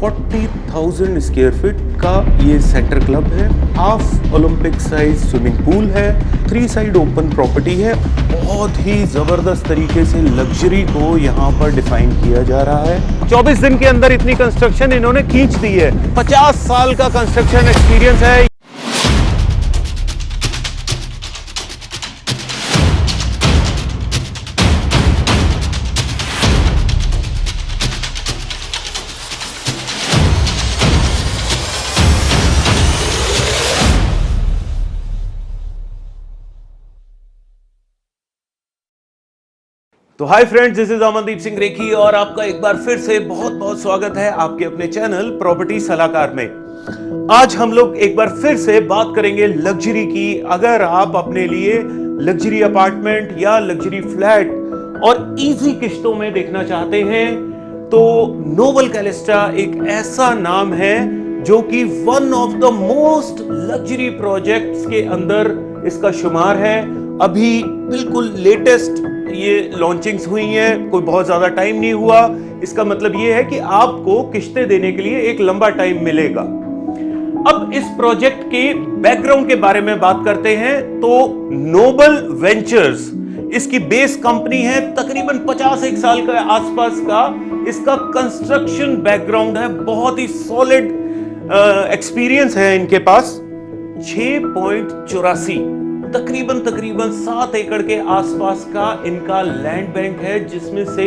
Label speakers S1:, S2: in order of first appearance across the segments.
S1: 40,000 square feet का ये centre club है। Half Olympic size swimming pool है। 3 साइड ओपन प्रॉपर्टी है। बहुत ही जबरदस्त तरीके से लग्जरी को यहाँ पर डिफाइन किया जा रहा है। 24 दिन के अंदर इतनी कंस्ट्रक्शन इन्होंने खींच दी है। 50 साल का कंस्ट्रक्शन एक्सपीरियंस है। तो hi friends, this is Amandeep Singh Rekhi और आपका एक बार फिर से बहुत बहुत स्वागत है आपके अपने चैनल प्रॉपर्टी सलाहकार में। आज हम लोग एक बार फिर से बात करेंगे लग्जरी की। अगर आप अपने लिए लग्जरी अपार्टमेंट या लग्जरी फ्लैट और इजी किश्तों में देखना चाहते हैं तो नोबल कैलिस्टा एक ऐसा नाम है जो कि one of the most luxury projects के अंदर इसका शुमार है। अभी बिल्कुल लेटेस्ट ये लॉन्चिंग्स हुई हैं, कोई बहुत ज्यादा टाइम नहीं हुआ। इसका मतलब ये है कि आपको किश्तें देने के लिए एक लंबा टाइम मिलेगा। अब इस प्रोजेक्ट के बैकग्राउंड के बारे में बात करते हैं तो नोबल वेंचर्स इसकी बेस कंपनी है। तकरीबन 50 साल के आसपास का इसका कंस्ट्रक्शन बैकग्राउंड है। बहुत ही सॉलिड एक्सपीरियंस है इनके पास। 6.84 तकरीबन 7 एकड़ के आसपास का इनका लैंड बैंक है, जिसमें से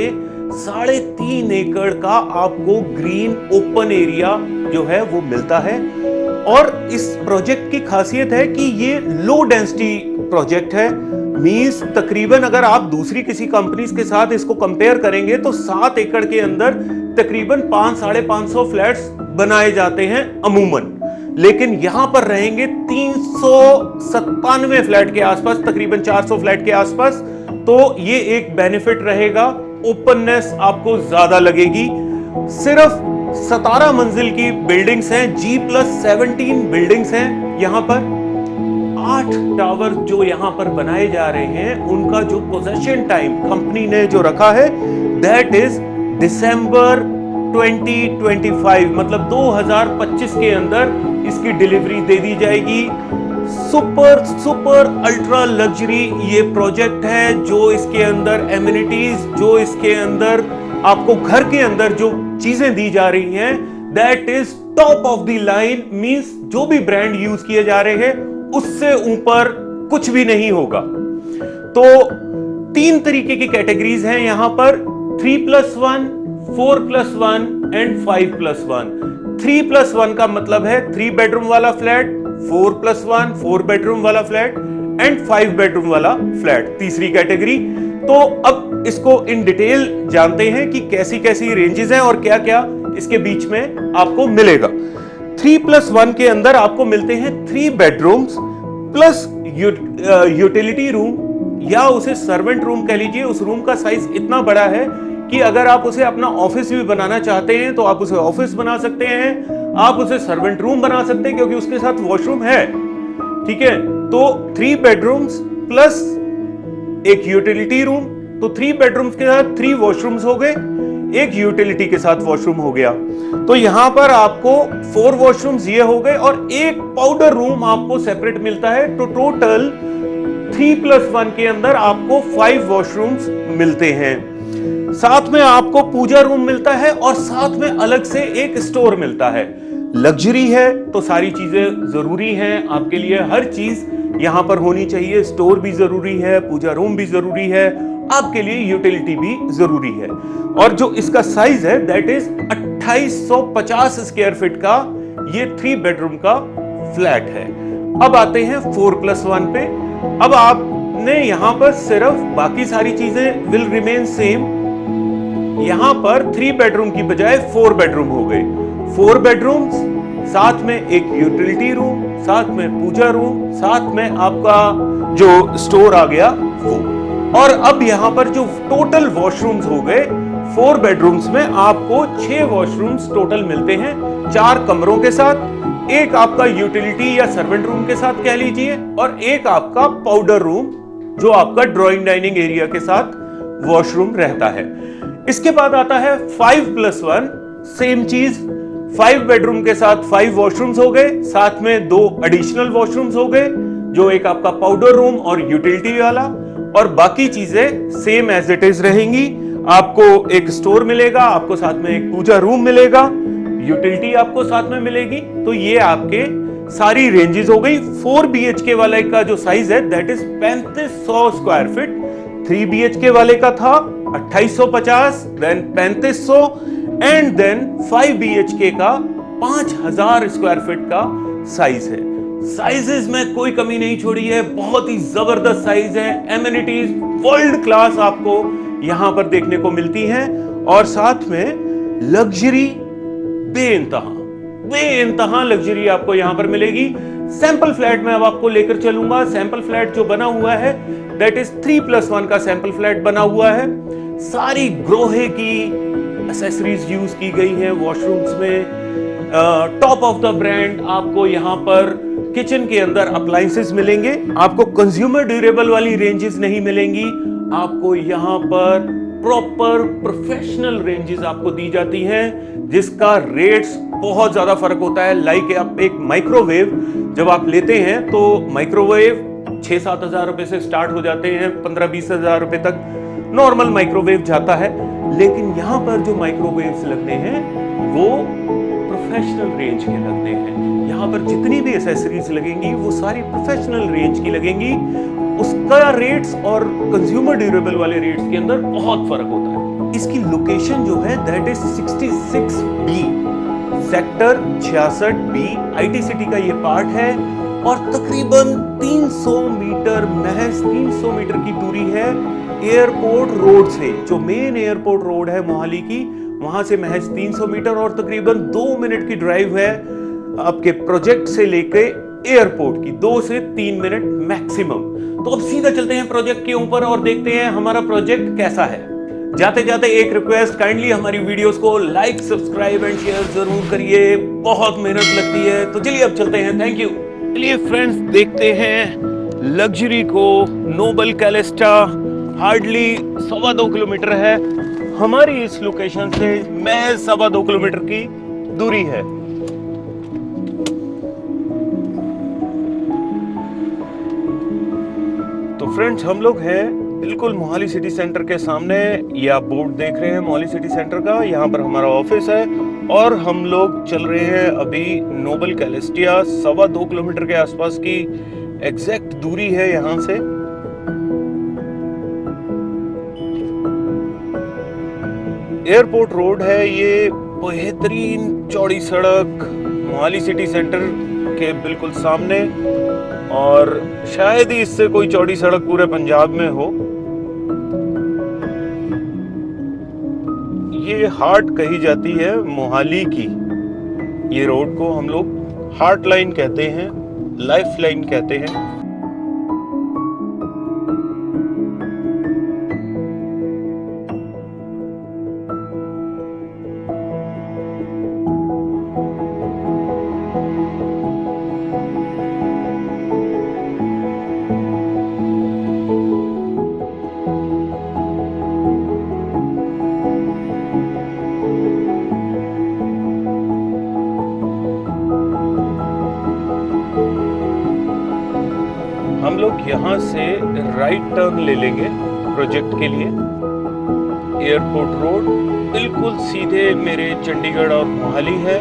S1: 3.5 एकड़ का आपको ग्रीन ओपन एरिया जो है वो मिलता है। और इस प्रोजेक्ट की खासियत है कि ये लो डेंसिटी प्रोजेक्ट है। मींस तकरीबन अगर आप दूसरी किसी कंपनीज के साथ इसको कंपेयर करेंगे तो 7 एकड़ के अंदर तकरीबन 500-550 फ्लैट्स बनाए जाते हैं अमूमन, लेकिन यहां पर रहेंगे 397 फ्लैट के आसपास, तकरीबन 400 फ्लैट के आसपास। तो ये एक बेनिफिट रहेगा। ओपननेस आपको ज्यादा लगेगी। सिर्फ 17 मंजिल की बिल्डिंग्स हैं। G+17 बिल्डिंग्स हैं यहां पर। 8 टावर जो यहां पर बनाए जा रहे हैं उनका जो पोजेशन टाइम कंपनी ने जो रखा है दैट इज दिसंबर 2025, मतलब 2025 के अंदर इसकी डिलीवरी दे दी जाएगी। सुपर अल्ट्रा लग्जरी ये प्रोजेक्ट है। जो इसके अंदर एमिनिटीज, जो इसके अंदर आपको घर के अंदर जो चीजें दी जा रही हैं that is top of the line. Means जो भी ब्रांड यूज किए जा रहे हैं उससे ऊपर कुछ भी नहीं होगा। तो 3 तरीके की कैटेगरीज हैं यहां पर, 3+1, 4+1 एंड 5+1। 3+1 का मतलब है 3 बेडरूम वाला फ्लैट, 4+1 4 बेडरूम वाला फ्लैट एंड 5 बेडरूम वाला फ्लैट, तीसरी कैटेगरी। तो अब इसको इन डिटेल जानते हैं कि कैसी कैसी रेंजेस हैं और क्या क्या इसके बीच में आपको मिलेगा। 3+1 के अंदर आपको मिलते हैं 3 बेडरूम्स प्लस यूटिलिटी रूम या उसे सर्वेंट रूम कह लीजिए। उस रूम का साइज इतना बड़ा है कि अगर आप उसे अपना ऑफिस भी बनाना चाहते हैं तो आप उसे ऑफिस बना सकते हैं, आप उसे सर्वेंट रूम बना सकते हैं क्योंकि उसके साथ वॉशरूम है। ठीक है, तो 3 बेडरूम्स प्लस एक यूटिलिटी रूम, तो 3 बेडरूम्स के साथ 3 वॉशरूम्स हो गए, एक यूटिलिटी के साथ वॉशरूम हो गया। तो यहां पर आपको 4 वॉशरूम्स ये हो गए और एक पाउडर रूम आपको सेपरेट मिलता है। तो टोटल 3+1 के अंदर आपको 5 वॉशरूम्स मिलते हैं। साथ में आपको पूजा रूम मिलता है और साथ में अलग से एक स्टोर मिलता है। लग्जरी है तो सारी चीजें जरूरी हैं आपके लिए। हर चीज यहां पर होनी चाहिए। स्टोर भी जरूरी है, पूजा रूम भी जरूरी है, आपके लिए यूटिलिटी भी जरूरी है। और जो इसका साइज है दैट इज 2850 स्क्वायर फीट का ये 3 बेडरूम का फ्लैट है। अब आते हैं 4+1 पे। अब आपने यहां पर सिर्फ, बाकी सारी चीजें विल रिमेन सेम। यहां पर 3 बेडरूम की बजाय 4 बेडरूम हो गए। 4 बेडरूम्स, साथ में एक यूटिलिटी रूम, साथ में पूजा रूम, साथ में आपका जो स्टोर आ गया वो। और अब यहां पर जो टोटल वॉशरूम्स हो गए, 4 बेडरूम्स में आपको 6 वॉशरूम्स टोटल मिलते हैं, 4 कमरों के साथ, एक आपका यूटिलिटी या सर्वेंट रूम के साथ कह लीजिए और एक आपका पाउडर रूम जो आपका ड्राइंग डाइनिंग एरिया के साथ वॉशरूम रहता है। इसके बाद आता है 5+1, सेम चीज। 5 बेडरूम के साथ 5 वॉशरूम्स हो गए, साथ में 2 एडिशनल वॉशरूम्स हो गए, जो एक आपका पाउडर रूम और यूटिलिटी वाला, और बाकी चीजें सेम एज इट इज रहेंगी। आपको एक स्टोर मिलेगा, आपको साथ में एक पूजा रूम मिलेगा, यूटिलिटी आपको साथ में मिलेगी। तो ये आपके सारी रेंजेस हो गई। 4 BHK वाले का जो साइज है that is 3500 square feet, 3 BHK वाले का था 2850, देन 3500, एंड देन 5 BHK का 5000 स्क्वायर फीट का साइज है। साइजेस में कोई कमी नहीं छोड़ी है, बहुत ही जबरदस्त साइज है। एमिनिटीज वर्ल्ड क्लास आपको यहां पर देखने को मिलती हैं, और साथ में लग्जरी बेइंतहा लग्जरी आपको यहां पर मिलेगी। सैंपल फ्लैट में अब आपको लेकर चलूंगा। सैंपल फ्लैट जो बना हुआ है दैट इज 3+1 का सैंपल फ्लैट बना हुआ है। सारी ग्रोहे की एसेसरीज यूज की गई है वॉशरूम्स में। टॉप ऑफ द ब्रांड आपको यहां पर किचन के अंदर अप्लायंसेस मिलेंगे। आपको कंज्यूमर ड्यूरेबल वाली रेंजेस नहीं मिलेंगी, आपको यहां पर प्रॉपर प्रोफेशनल रेंजेस आपको दी जाती हैं, जिसका रेट्स बहुत ज्यादा फर्क होता है। लाइक आप एक माइक्रोवेव जब आप लेते हैं तो माइक्रोवेव 6-7 हजार रुपए से स्टार्ट हो जाते हैं, 15-20 हजार रुपए तक नॉर्मल माइक्रोवेव जाता है। लेकिन यहां पर जो माइक्रोवेव्स लगते हैं वो प्रोफेशनल रेंज के लगते हैं। यहाँ पर जितनी भी एसेसरीज लगेंगी वो सारी प्रोफेशनल रेंज की लगेंगी। उसका रेट्स और कंज्यूमर ड्यूरेबल वाले रेट्स के अंदर बहुत फर्क होता है। इसकी लोकेशन जो है that is 66B, sector 66B, IT city का ये पार्ट है, और तकरीबन 300 मीटर, महज 300 मीटर की दूरी है एयरपोर्ट रोड से। जो मेन एयरपोर्ट रोड है मोहाली की, वहां से महज 300 मीटर और तकरीबन 2 मिनट की ड्राइव है आपके प्रोजेक्ट से लेके एयरपोर्ट की, 2 से 3 मिनट मैक्सिमम। तो अब सीधा चलते हैं प्रोजेक्ट के ऊपर और देखते हैं हमारा प्रोजेक्ट कैसा है। जाते जाते एक रिक्वेस्ट, काइंडली हमारी वीडियोस को लाइक, सब्सक्राइब एंड शेयर जरूर करिए, बहुत मेहनत लगती है। तो चलिए अब चलते हैं, थैंक यू। चलिए फ्रेंड्स, देखते हैं लग्जरी को। नोबल कैलेस्टा हार्डली 2.25 किलोमीटर है हमारी इस लोकेशन से, महज 2.25 किलोमीटर की दूरी है। तो फ्रेंड्स, हम लोग हैं बिल्कुल मोहाली सिटी सेंटर के सामने। ये आप बोर्ड देख रहे हैं मोहाली सिटी सेंटर का, यहाँ पर हमारा ऑफिस है, और हम लोग चल रहे हैं अभी नोबल कैलेस्टिया। 2.25 किलोमीटर के आसपास की एग्जैक्ट दूरी है यहाँ से। एयरपोर्ट रोड है ये, बेहतरीन चौड़ी सड़क मोहाली सिटी सेंटर के बिल्कुल सामने, और शायद ही इससे कोई चौड़ी सड़क पूरे पंजाब में हो। ये हार्ट कही जाती है मोहाली की। ये रोड को हम लोग हार्ट लाइन कहते हैं, लाइफ लाइन कहते हैं। हम लोग यहाँ से राइट टर्न ले लेंगे प्रोजेक्ट के लिए। एयरपोर्ट रोड बिल्कुल सीधे मेरे चंडीगढ़ और मोहाली है,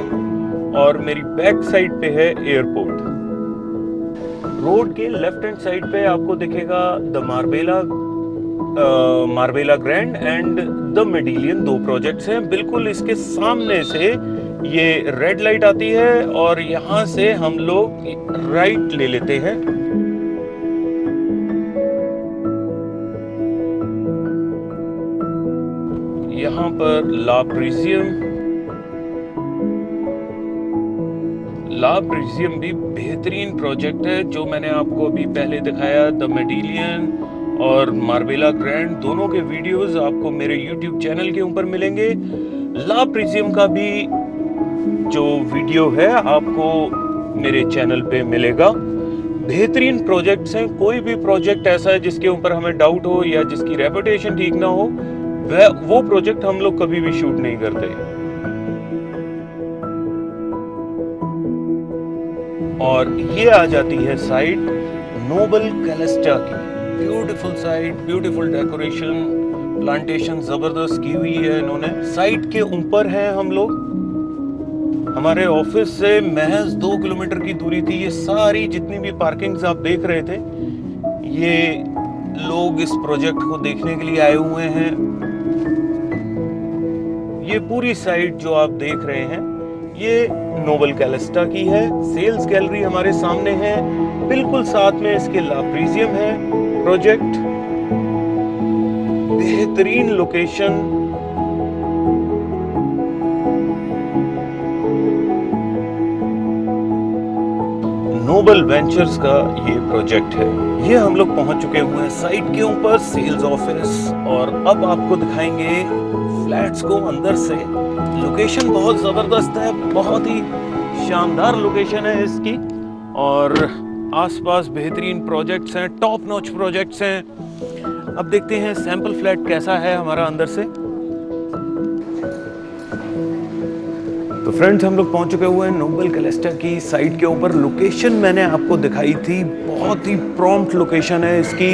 S1: और मेरी बैक साइड पे है एयरपोर्ट। रोड के लेफ्ट हैंड साइड पे आपको दिखेगा the Marbella grand and the Medallion, 2 projects हैं। बिल्कुल इसके सामने से ये रेड लाइट आती है, और यहाँ से हम लोग राइट ले लेते हैं। यहाँ पर ला प्रीजियम भी बेहतरीन प्रोजेक्ट है, जो मैंने आपको अभी पहले दिखाया। द मेडिलियन और मार्बेला ग्रैंड, दोनों के वीडियोस आपको मेरे YouTube चैनल के ऊपर मिलेंगे। ला प्रीजियम का भी जो वीडियो है आपको मेरे चैनल पे मिलेगा। बेहतरीन प्रोजेक्ट्स हैं। कोई भी प्रोजेक्ट ऐसा है जिसके ऊपर हमें डाउट हो या जिसकी रेपुटेशन ठीक ना हो, वो प्रोजेक्ट हम लोग कभी भी शूट नहीं करते। और ये आ जाती है साइट नोबल कैलेस्टा की। Beautiful sight, beautiful decoration, plantation जबरदस्त की हुई है इन्होंने। साइट के ऊपर है हम लोग, हमारे ऑफिस से महज 2 किलोमीटर की दूरी थी। ये सारी जितनी भी पार्किंग्स आप देख रहे थे, ये लोग इस प्रोजेक्ट को देखने के लिए आए हुए हैं। ये पूरी साइट जो आप देख रहे हैं ये नोबल कैलेस्टा की है। सेल्स गैलरी हमारे सामने है, बिल्कुल साथ में इसके लाप्रीजियम है प्रोजेक्ट। बेहतरीन लोकेशन, नोबल वेंचर्स का ये प्रोजेक्ट है। ये हम लोग पहुंच चुके हुए हैं साइट के ऊपर, सेल्स ऑफिस, और अब आपको दिखाएंगे फ्लैट्स को अंदर से। लोकेशन बहुत जबरदस्त है, बहुत ही शानदार लोकेशन है इसकी, और आसपास बेहतरीन प्रोजेक्ट्स हैं, टॉप नॉच प्रोजेक्ट्स हैं। अब देखते हैं सैंपल फ्लैट कैसा है हमारा अंदर से। तो फ्रेंड्स, हम लोग पहुंच चुके हुए हैं नोबल कैलेस्टा की साइट के ऊपर। लोकेशन मैंने आपको दिखाई थी, बहुत ही प्रॉम्प्ट लोकेशन है इसकी।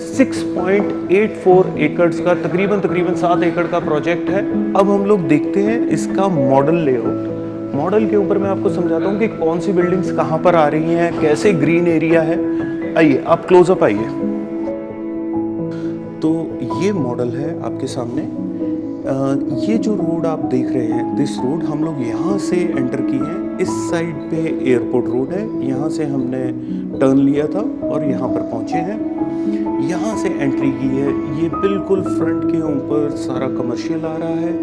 S1: 6.84 एकड़ का तकरीबन 7 एकड़ का प्रोजेक्ट है। अब हम लोग देखते हैं इसका मॉडल लेआउट। मॉडल के ऊपर मैं आपको समझाता हूँ कि कौन सी बिल्डिंग्स कहाँ पर आ रही हैं, कैसे ग्रीन एरिया है। आइए आप क्लोजअप आइए। तो ये मॉडल है आपके सामने। ये जो रोड आप देख रहे हैं, दिस रोड हम लोग यहाँ से एंटर किए हैं। इस साइड पे एयरपोर्ट रोड है, यहाँ से हमने टर्न लिया था और यहाँ पर पहुँचे हैं। यहाँ से एंट्री की है। ये बिल्कुल फ्रंट के ऊपर सारा कमर्शियल आ रहा है।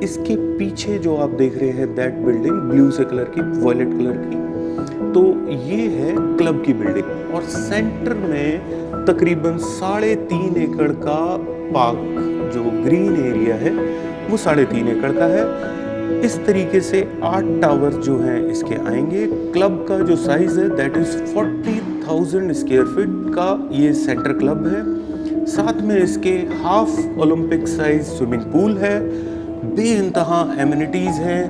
S1: इसके पीछे जो आप देख रहे हैं दैट बिल्डिंग ब्लू से कलर की, वॉयलेट कलर की, तो ये है क्लब की बिल्डिंग। और सेंटर में तकरीबन 3.5 एकड़ का पार्क, जो ग्रीन एरिया है वो 3.5 एकड़ का है। इस तरीके से 8 टावर जो हैं इसके आएंगे। क्लब का जो साइज है दैट इज 40,000 स्क्वायर फीट का ये सेंटर क्लब है। साथ में इसके half Olympic size swimming pool है, बेइंतहा एमिनिटीज हैं।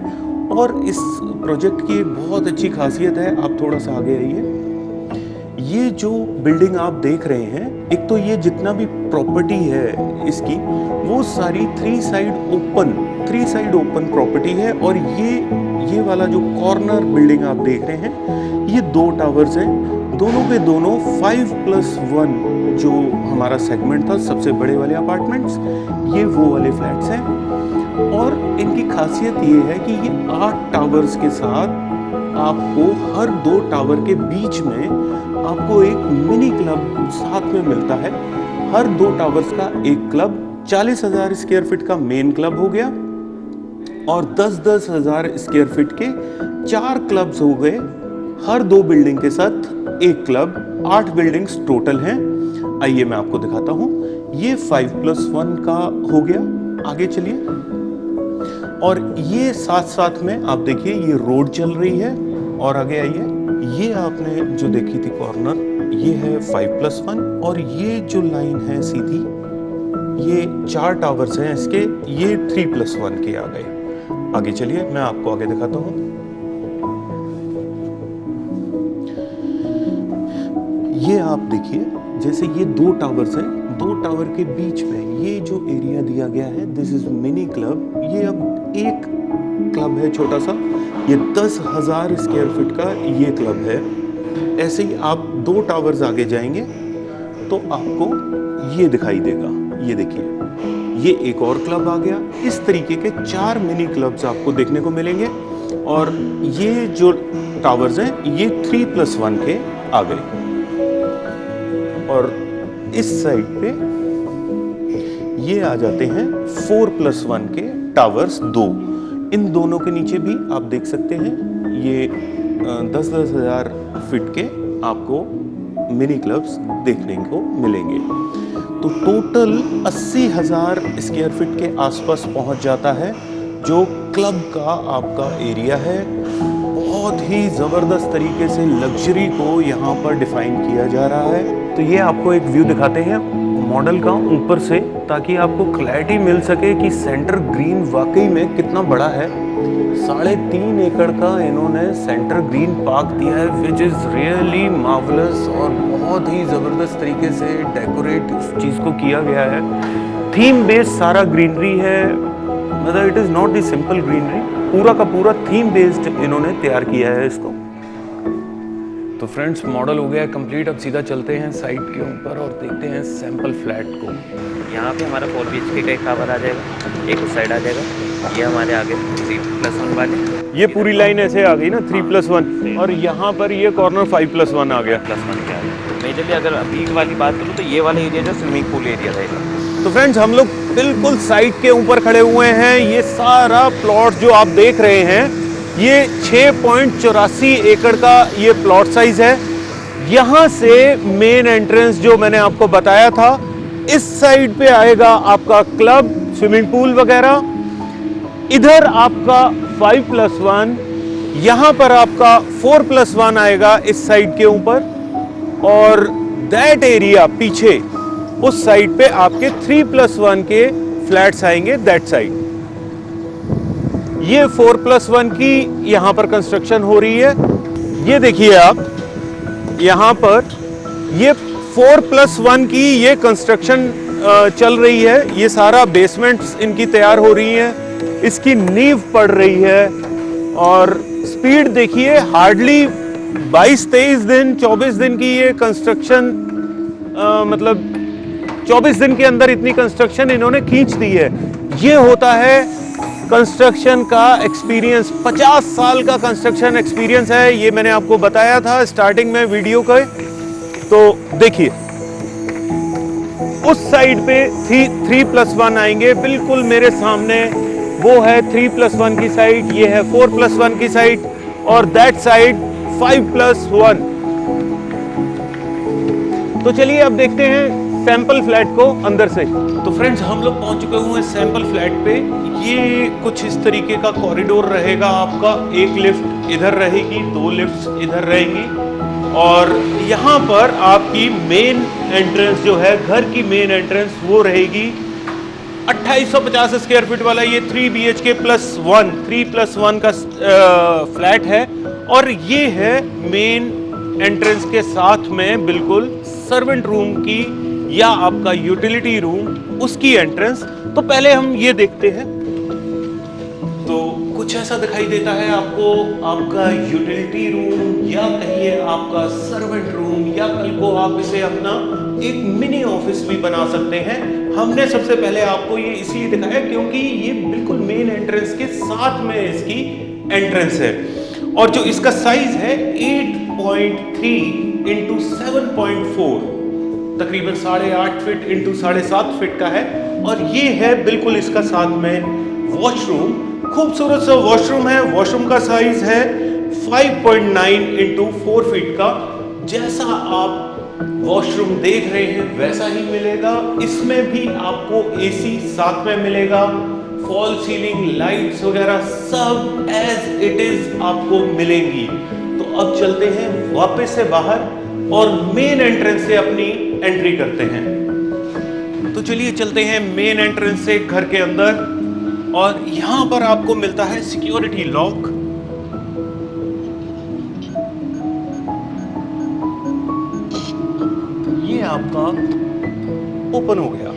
S1: और इस प्रोजेक्ट की बहुत अच्छी खासियत है, आप थोड़ा सा आगे आइए। ये जो बिल्डिंग आप देख रहे हैं, एक तो ये जितना भी प्रॉपर्टी है इसकी, वो सारी 3 साइड ओपन प्रॉपर्टी है। और ये वाला जो कॉर्नर बिल्डिंग आप देख रहे हैं, ये 2 टावर्स हैं। दोनों के दोनों 5+1 जो हमारा सेगमेंट था, सबसे बड़े वाले अपार्टमेंट्स, ये वो वाले फ्लैट्स हैं। और इनकी खासियत ये है कि ये 8 टावर्स के साथ आपको हर 2 टावर के बीच में आपको एक मिनी क्लब साथ में मिलता है। हर 2 टावर्स का एक क्लब, 40,000 स्क्वायर फीट का मेन क्लब हो गया, और 10-10 हजार स्क्वायर फीट के 4 क्लब्स हो गए। हर 2 बिल्डिंग के साथ एक क्लब, 8 बिल्डिंग्स टोटल हैं। आइए मैं आपको दिखाता हूँ। ये 5+1 का हो गया। आगे चलिए। और ये साथ में आप देखिए ये रोड चल रही है। और आगे आइए, ये आपने जो देखी थी कॉर्नर, ये है 5+1, और ये जो लाइन है सीधी, ये 4 टावर्स हैं इसके, ये 3+1 के आ गए। आगे चलिए मैं आपको आगे दिखाता हूँ। ये आप देखिए, जैसे ये 2 टावर्स हैं, 2 टावर के बीच में ये जो एरिया दिया गया है, दिस इज मिनी क्लब। ये अब एक क्लब है छोटा सा, ये 10,000 स्क्वायर फीट का ये क्लब है। ऐसे ही आप 2 टावर्स आगे जाएंगे तो आपको ये दिखाई देगा। ये देखिए, ये एक और क्लब आ गया। इस तरीके के 4 मिनी क्लब्स आपको देखने को मिलेंगे। और ये जो टावर्स हैं ये 3+1 के आ गए। और इस साइड पे ये आ जाते हैं 4+1 के टावर्स 2। इन दोनों के नीचे भी आप देख सकते हैं ये 10-10 हजार फीट के आपको मिनी क्लब्स देखने को मिलेंगे। तो टोटल 80,000 स्क्वायर फीट के आसपास पहुंच जाता है जो क्लब का आपका एरिया है। बहुत ही ज़बरदस्त तरीके से लग्जरी को यहाँ पर डिफाइन किया जा रहा है। तो ये आपको एक व्यू दिखाते हैं मॉडल का ऊपर से, ताकि आपको क्लैरिटी मिल सके कि सेंटर ग्रीन वाकई में कितना बड़ा है। 3.5 एकड़ का इन्होंने सेंटर ग्रीन पार्क दिया है, विच इज रियली मार्वलस और बहुत ही जबरदस्त तरीके से डेकोरेट इस चीज को किया गया है। थीम बेस्ड सारा ग्रीनरी है, मतलब it is not the simple greenery, पूरा का पूरा थीम बेस्ड इन्होंने तैयार किया है इसको। तो फ्रेंड्स, मॉडल हो गया है कंप्लीट। अब सीधा चलते हैं साइट के ऊपर और देखते हैं सैंपल फ्लैट को।
S2: यहाँ पे हमारा 4 BHK का एक टावर आ जाएगा, एक उस साइड आ जाएगा। ये हमारे आगे 3+1 वाले,
S1: ये पूरी लाइन ऐसे आ गई ना 3+1, और यहाँ पर ये कॉर्नर 5+1 आ गया।
S2: +1 के आगे। मेजरली अगर अभी वाली बात करूँ तो ये वाला एरिया जो स्विमिंग पूल एरिया रहेगा।
S1: तो फ्रेंड्स, हम लोग बिल्कुल साइट के ऊपर खड़े हुए हैं। ये सारा प्लॉट जो आप देख रहे हैं, ये 6.84 एकड़ का ये प्लॉट साइज है। यहां से मेन एंट्रेंस जो मैंने आपको बताया था, इस साइड पे आएगा आपका क्लब, स्विमिंग पूल वगैरह। इधर आपका 5+1, यहां पर आपका 4+1 आएगा इस साइड के ऊपर, और दैट एरिया पीछे उस साइड पे आपके 3+1 के फ्लैट्स आएंगे दैट साइड। ये 4+1 की यहां पर कंस्ट्रक्शन हो रही है। ये देखिए आप, यहां पर ये 4+1 की ये कंस्ट्रक्शन चल रही है। ये सारा बेसमेंट्स इनकी तैयार हो रही है, इसकी नींव पड़ रही है, और स्पीड देखिए, हार्डली 22-23 दिन, 24 दिन की ये कंस्ट्रक्शन, मतलब 24 दिन के अंदर इतनी कंस्ट्रक्शन इन्होंने खींच दी है। ये होता है कंस्ट्रक्शन का एक्सपीरियंस। 50 साल का कंस्ट्रक्शन एक्सपीरियंस है, ये मैंने आपको बताया था स्टार्टिंग में वीडियो के। तो देखिए, उस साइड पे 3+1 आएंगे, बिल्कुल मेरे सामने वो है 3+1 की साइड, ये है 4+1 की साइड, और दैट साइड 5+1। तो चलिए अब देखते हैं सैंपल फ्लैट को अंदर से। तो फ्रेंड्स, हम लोग पहुंच चुके हुए हैं सैंपल फ्लैट पे। ये कुछ इस तरीके का कॉरिडोर रहेगा आपका। एक लिफ्ट इधर रहेगी, 2 लिफ्ट्स इधर रहेंगी, और यहाँ पर आपकी मेन एंट्रेंस जो है, घर की मेन एंट्रेंस, वो रहेगी 2850 स्क्वायर फीट वाला ये 3 BHK +1, 3+1 का फ्लैट है। और ये है मेन एंट्रेंस के साथ में बिल्कुल सर्वेंट रूम की या आपका यूटिलिटी रूम, उसकी एंट्रेंस। तो पहले हम ये देखते हैं। तो कुछ ऐसा दिखाई देता है आपको, आपका यूटिलिटी रूम, या कहिए आपका सर्वेंट रूम, या कल को आप इसे अपना एक मिनी ऑफिस भी बना सकते हैं। हमने सबसे पहले आपको ये इसलिए दिखाया क्योंकि ये बिल्कुल मेन एंट्रेंस के साथ में इसकी एंट्रेंस है, और जो इसका साइज है 8.3 × 7.4, तकरीबन 8.5 फीट × 7.5 फीट का है। और ये है बिल्कुल इसका साथ में वॉशरूम, खूबसूरत सा वॉशरूम है। वॉशरूम का साइज है 5.9 × 4 फीट का। जैसा आप वॉशरूम देख रहे हैं वैसा ही मिलेगा। इसमें भी आपको एसी साथ में मिलेगा, फॉल सीलिंग लाइट्स वगैरह सब एज इट इज आपको मिलेंगी। तो अब चलते हैं वापस से बाहर और मेन एंट्रेंस से अपनी एंट्री करते हैं। तो चलिए चलते हैं मेन एंट्रेंस से घर के अंदर, और यहां पर आपको मिलता है सिक्योरिटी लॉक। ये आपका ओपन हो गया।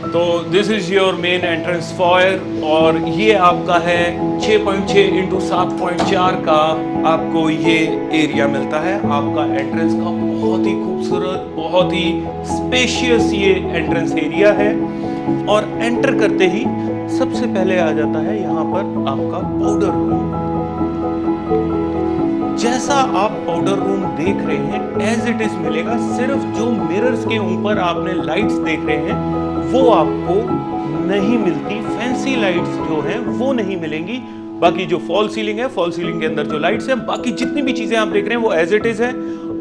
S1: तो this is your main entrance foyer, और ये आपका है 6.6 × 7.4 का आपको ये एरिया मिलता है आपका एंट्रेंस का। बहुत ही खूबसूरत, बहुत ही स्पेशियस ये एंट्रेंस एरिया है। और एंटर करते ही सबसे पहले आ जाता है यहाँ पर आपका पाउडर रूम। जैसा आप पाउडर रूम देख रहे हैं एज इट इज मिलेगा। सिर्फ जो मिरर्स के ऊपर आपने लाइट्स देख रहे हैं वो आपको नहीं मिलती, फैंसी लाइट्स जो हैं वो नहीं मिलेंगी। बाकी जो फॉल सीलिंग है, फॉल सीलिंग के अंदर जो लाइट्स हैं, बाकी जितनी भी चीजें आप देख रहे हैं वो एज इट इज है।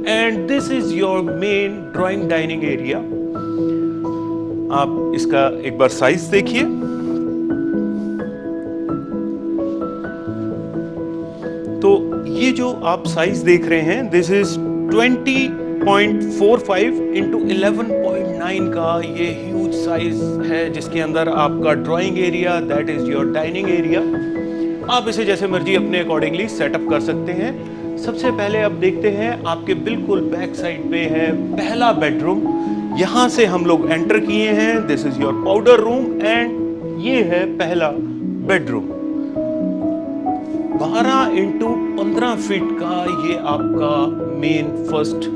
S1: And this is your main drawing dining area. आप इसका एक बार साइज देखिए। तो ये जो आप साइज देख रहे हैं, दिस इज 20.45 × 11.9 का ये ह्यूज साइज है, जिसके अंदर आपका drawing area, that is your dining area. आप इसे जैसे मर्जी अपने अकॉर्डिंगली सेटअप कर सकते हैं। सबसे पहले अब देखते हैं आपके बिल्कुल बैक साइड पे है पहला बेडरूम। यहां से हम लोग एंटर किए हैं। This is your powder room and ये है पहला बेडरूम। 12 इंटू 15 फीट का ये आपका मेन फर्स्ट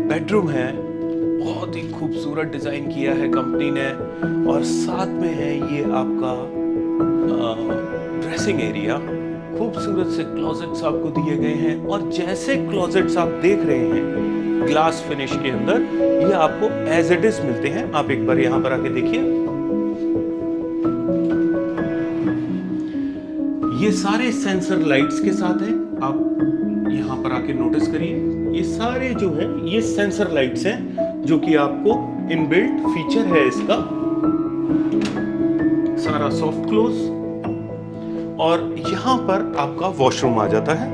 S1: बेडरूम है। बहुत ही खूबसूरत डिजाइन किया है कंपनी ने और साथ में है ये आपका ड्रेसिंग एरिया। खूबसूरत से क्लोजेट्स आपको दिए गए हैं और जैसे क्लोजेट्स आप देख रहे हैं ग्लास फिनिश के अंदर, ये आपको एज इट इज मिलते हैं। आप एक बार यहां पर आके देखिए, ये सारे सेंसर लाइट्स के साथ हैं। आप यहां पर आके नोटिस करिए, ये सारे जो है ये सेंसर लाइट्स हैं जो कि आपको इनबिल्ट फीचर है इसका। सारा सॉफ्ट क्लोज और यहां पर आपका वॉशरूम आ जाता है।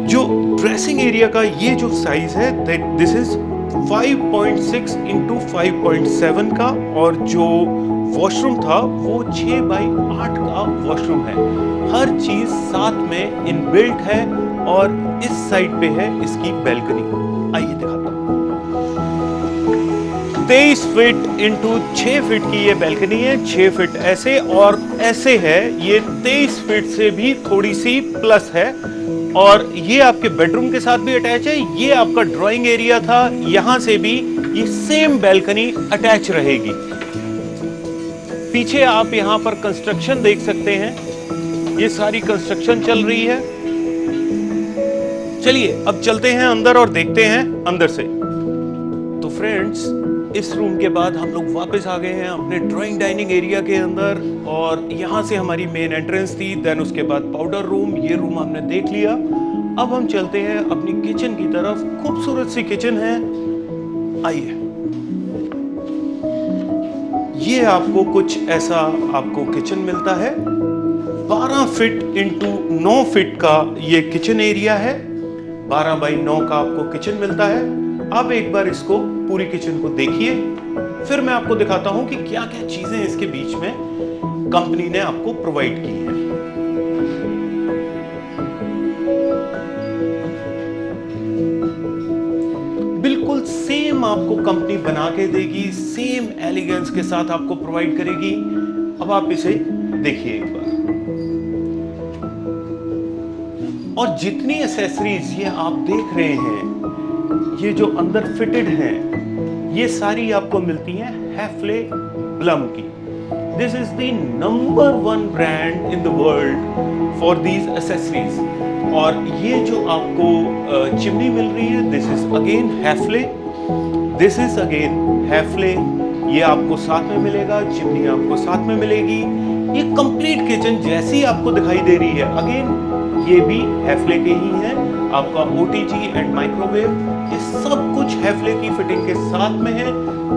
S1: जो ड्रेसिंग एरिया का ये जो साइज है दिस इज 5.6 इंटू 5.7 का और जो वॉशरूम था वो 6 बाई 8 का वॉशरूम है। हर चीज साथ में इनबिल्ट है और इस साइड पे है इसकी बैल्कनी। आइए दिखाता हूं। 23 फीट इंटू 6 फीट की ये बैल्कनी है। 6 फीट ऐसे और ऐसे है, ये 23 फीट से भी थोड़ी सी प्लस है और ये आपके बेडरूम के साथ भी अटैच है। ये आपका ड्राइंग एरिया था, यहां से भी ये सेम बैल्कनी अटैच रहेगी। पीछे आप यहां पर कंस्ट्रक्शन देख सकते हैं, ये सारी कंस्ट्रक्शन चल रही है। चलिए अब चलते हैं अंदर और देखते हैं अंदर से। तो फ्रेंड्स, इस रूम के बाद हम लोग वापस आ गए हैं अपने ड्राइंग डाइनिंग एरिया के अंदर और यहाँ से हमारी मेन एंट्रेंस थी। देन उसके बाद पाउडर रूम, ये रूम हमने देख लिया। अब हम चलते हैं अपनी किचन की तरफ। खूबसूरत सी किचन है, आइए। ये आपको कुछ ऐसा आपको किचन मिलता है। 12 फीट इंटू 9 फीट का ये किचन एरिया है। 12 बाई 9 का आपको किचन मिलता है। अब एक बार इसको पूरी किचन को देखिए, फिर मैं आपको दिखाता हूं कि क्या क्या चीजें इसके बीच में कंपनी ने आपको प्रोवाइड की है। बिल्कुल सेम आपको कंपनी बना के देगी, सेम एलिगेंस के साथ आपको प्रोवाइड करेगी। अब आप इसे देखिए एक बार। और जितनी एक्सेसरीज ये आप देख रहे हैं, ये जो अंदर फिटेड हैं, ये सारी आपको मिलती हैं हैफले ब्लम की। This is the number 1 brand in the world for these accessories. और ये जो आपको चिमनी मिल रही है, this is again Hafele, this is again Hafele. ये आपको साथ में मिलेगा, चिमनी आपको साथ में मिलेगी। ये कंप्लीट किचन जैसी आपको दिखाई दे रही है, अगेन ये भी हैफले के ही है। आपका ओटीजी एंड माइक्रोवेव, ये सब कुछ हैफले की फिटिंग के साथ में है।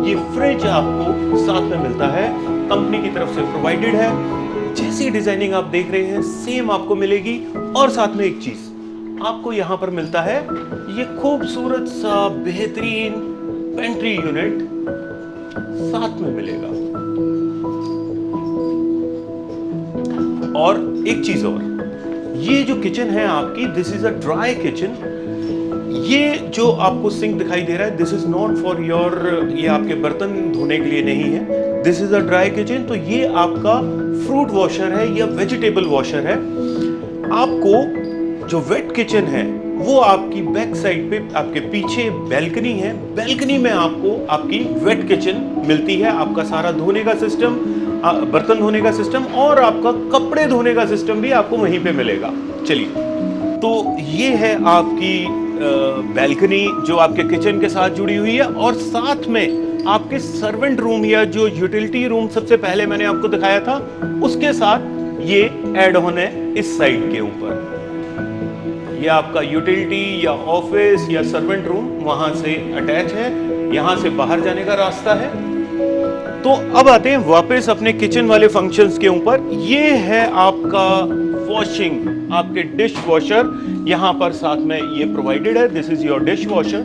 S1: ये फ्रिज आपको साथ में मिलता है, कंपनी की तरफ से प्रोवाइडेड है। जैसी डिजाइनिंग आप देख रहे हैं सेम आपको मिलेगी। और साथ में एक चीज आपको यहां पर मिलता है, ये खूबसूरत सा बेहतरीन पेंट्री यूनिट साथ में मिलेगा। और एक चीज और, ये जो किचन है आपकी, this is a dry kitchen. ये जो आपको सिंक दिखाई दे रहा है, this is not for your, ये आपके बर्तन धोने के लिए नहीं है। This is a dry kitchen. तो ये आपका फ्रूट वॉशर है या वेजिटेबल वॉशर है। आपको जो वेट किचन है वो आपकी बैक साइड पे, आपके पीछे बैल्कनी है। बैल्कनी में आपको आपकी वेट किचन मिलती है। आपका सारा धोने का सिस्टम, बर्तन धोने का सिस्टम और आपका कपड़े धोने का सिस्टम भी आपको वहीं पे मिलेगा। चलिए, तो ये है आपकी बैल्कनी जो आपके किचन के साथ जुड़ी हुई है। और साथ में आपके सर्वेंट रूम या जो यूटिलिटी रूम सबसे पहले मैंने आपको दिखाया था, उसके साथ ये ऐड ऑन है इस साइड के ऊपर। ये आपका यूटिलिटी या ऑफिस या सर्वेंट रूम वहां से अटैच है। यहां से बाहर जाने का रास्ता है। तो अब आते हैं वापस अपने किचन वाले फंक्शंस के ऊपर। ये है आपका वॉशिंग, आपके डिश वॉशर यहां पर साथ में ये प्रोवाइडेड है। This is your dish washer.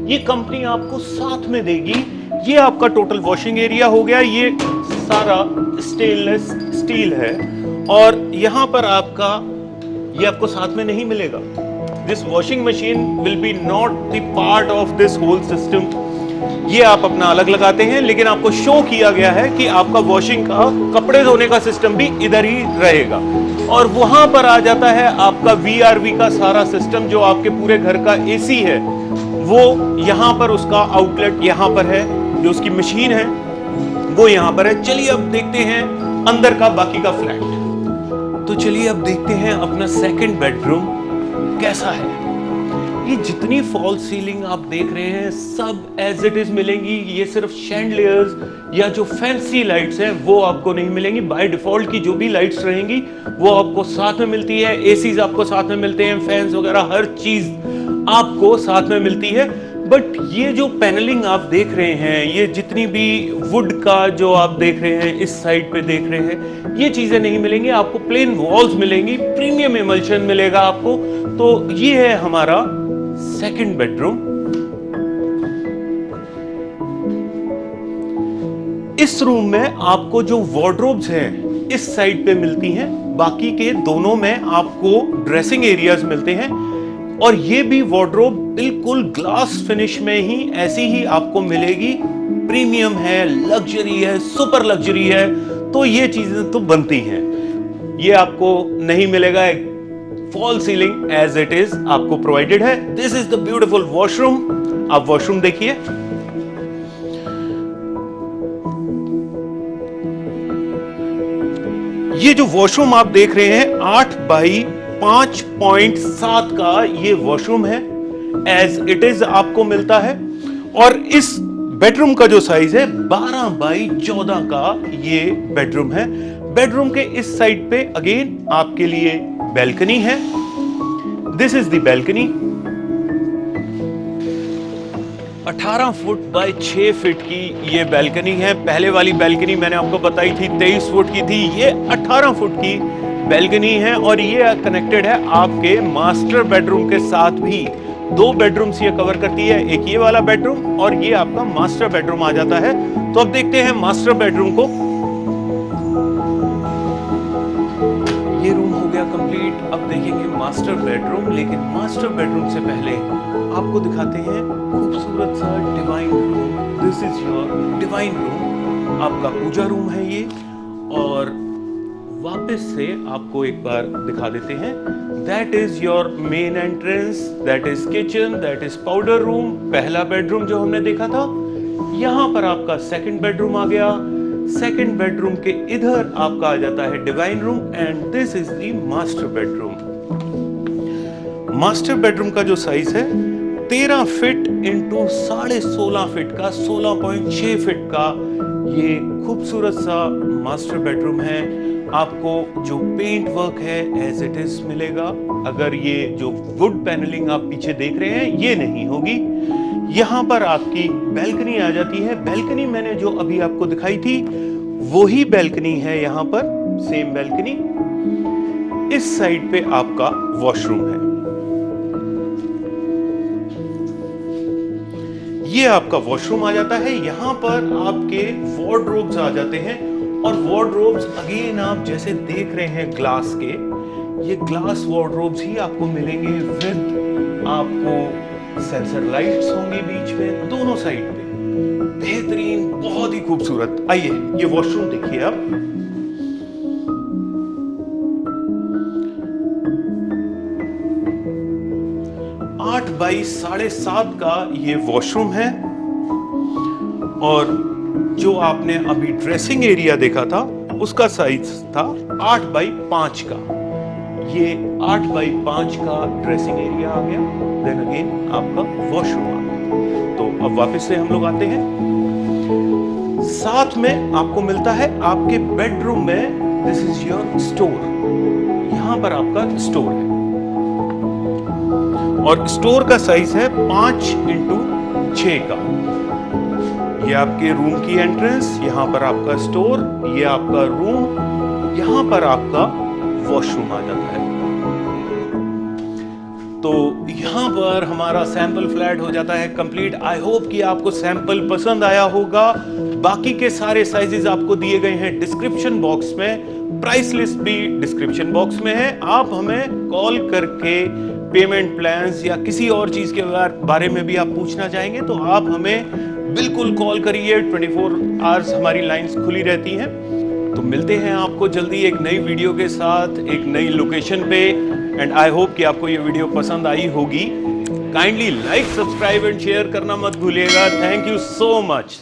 S1: ये कंपनी आपको साथ में देगी। ये आपका टोटल वॉशिंग एरिया हो गया, ये सारा स्टेनलेस स्टील है और यहां पर ये आपको साथ में नहीं मिलेगा। This washing machine will be not the part of this whole system. ये आप अपना अलग लगाते हैं, लेकिन आपको शो किया गया है कि आपका वॉशिंग का, कपड़े धोने का सिस्टम भी इधर ही रहेगा। और वहां पर आ जाता है आपका VRV का सारा सिस्टम, जो आपके पूरे घर का AC है, वो यहां पर उसका आउटलेट यहां पर है, जो उसकी मशीन है वो यहां पर है। चलिए अब देखते हैं अंदर का बाकी का फ्लैट। तो चलिए अब देखते हैं अपना सेकंड बेडरूम कैसा है। ये जितनी फॉल सीलिंग आप देख रहे हैं सब एज इट इज मिलेंगी। ये सिर्फ शैंडलियर्स या जो फैंसी लाइट्स हैं वो आपको नहीं मिलेंगी। बाय डिफॉल्ट की जो भी लाइट्स रहेंगी वो आपको साथ में मिलती है। एसीज आपको साथ में मिलते हैं, फैंस वगैरह हर चीज आपको साथ में मिलती है। बट ये जो पैनलिंग आप देख रहे हैं, ये जितनी भी वुड का जो आप देख रहे हैं, इस साइड पे देख रहे हैं, ये चीजें नहीं मिलेंगी आपको। प्लेन वॉल्स मिलेंगी, प्रीमियम एमल्शन मिलेगा आपको। तो ये है हमारा सेकंड बेडरूम। इस रूम में आपको जो वार्डरोब्स हैं इस साइड पे मिलती हैं, बाकी के दोनों में आपको ड्रेसिंग एरियाज मिलते हैं। और ये भी वार्डरोब बिल्कुल ग्लास फिनिश में ही ऐसी ही आपको मिलेगी। प्रीमियम है, लग्जरी है, सुपर लग्जरी है, तो ये चीजें तो बनती हैं। ये आपको नहीं मिलेगा। Fall ceiling as it is आपको प्रोवाइडेड है। This is the beautiful washroom. आप वॉशरूम देखिए। ये जो वॉशरूम आप देख रहे हैं 8 बाई 5.7 का ये वॉशरूम है, एज इट इज आपको मिलता है। और इस बेडरूम का जो साइज है 12 बाई 14 का ये बेडरूम है। बेडरूम के इस साइड पे अगेन आपके लिए बैल्कनी है। This is the balcony. 18 foot by 6 feet की ये बैल्कनी है। पहले वाली बैल्कनी मैंने आपको बताई थी 23 फुट की थी, ये 18 फुट की बैल्कनी है। और ये कनेक्टेड है आपके मास्टर बेडरूम के साथ भी। 2 बेडरूम्स ये कवर करती है, एक ये वाला बेडरूम और ये आपका मास्टर बेडरूम आ जाता है। तो अब देखते हैं मास्टर बेडरूम को। ये रूम हो गया कंप्लीट। अब देखेंगे मास्टर बेडरूम, लेकिन मास्टर बेडरूम से पहले आपको दिखाते हैं खूबसूरत सा divine room. This is your divine room. आपका पूजा रूम है ये। और वापस से आपको एक बार दिखा देते हैं। That is your main entrance, that is kitchen, that is powder room. पहला बेडरूम जो हमने देखा था, यहां पर आपका सेकंड बेडरूम आ गया। सेकंड बेडरूम के इधर आपका आ जाता है divine room and this is the master bedroom. Master bedroom का जो साइज है 13 फीट इंटू 16.5 फीट का, 16.6 फीट का ये खूबसूरत सा मास्टर बेडरूम है। आपको जो पेंट वर्क है एज इट इज मिलेगा। अगर ये जो वुड पैनलिंग आप पीछे देख रहे हैं ये नहीं होगी। यहां पर आपकी बैल्कनी आ जाती है। बैल्कनी मैंने जो अभी आपको दिखाई थी वही बैल्कनी है यहां पर, सेम बैल्कनी। इस साइड पे आपका वॉशरूम है। ये आपका वॉशरूम आ जाता है। यहां पर आपके वार्डरोब्स आ जाते हैं। और वार्डरोब्स अगेन आप जैसे देख रहे हैं ग्लास के, ये ग्लास वार्डरोब्स ही आपको मिलेंगे विद आपको सेंसर लाइट्स होंगी बीच में, दोनों साइड पे। बेहतरीन, बहुत ही खूबसूरत। आइए ये वॉशरूम देखिए आप। आठ बाई 7.5 का ये वॉशरूम है। और जो आपने अभी ड्रेसिंग एरिया देखा था उसका साइज था 8 बाई 5 का। ये 8 बाई 5 का ड्रेसिंग एरिया आ गया। देन अगेन आपका वॉशरूम आ गया। तो अब वापस से हम लोग आते हैं। साथ में आपको मिलता है आपके बेडरूम में, दिस इज योर स्टोर। यहां पर आपका स्टोर है और स्टोर का साइज है 5 इंटू 6 का। ये आपके रूम की एंट्रेंस, यहां पर आपका स्टोर, ये आपका रूम, यहां पर आपका वॉशरूम आ जाता है। तो यहाँ पर हमारा सैंपल फ्लैट हो जाता है कंप्लीट। आई होप कि आपको सैंपल पसंद आया होगा। बाकी के सारे साइजेस आपको दिए गए हैं डिस्क्रिप्शन बॉक्स में, प्राइस लिस्ट भी डिस्क्रिप्शन बॉक्स में है। आप हमें कॉल करके पेमेंट प्लान्स या किसी और चीज के बारे में भी आप पूछना चाहेंगे तो आप हमें बिल्कुल कॉल करिए। 24 आवर्स हमारी लाइंस खुली रहती हैं। तो मिलते हैं आपको जल्दी एक नई वीडियो के साथ, एक नई लोकेशन पे। एंड आई होप कि आपको ये वीडियो पसंद आई होगी। Kindly like, subscribe and share करना मत भूलिएगा। Thank you so much.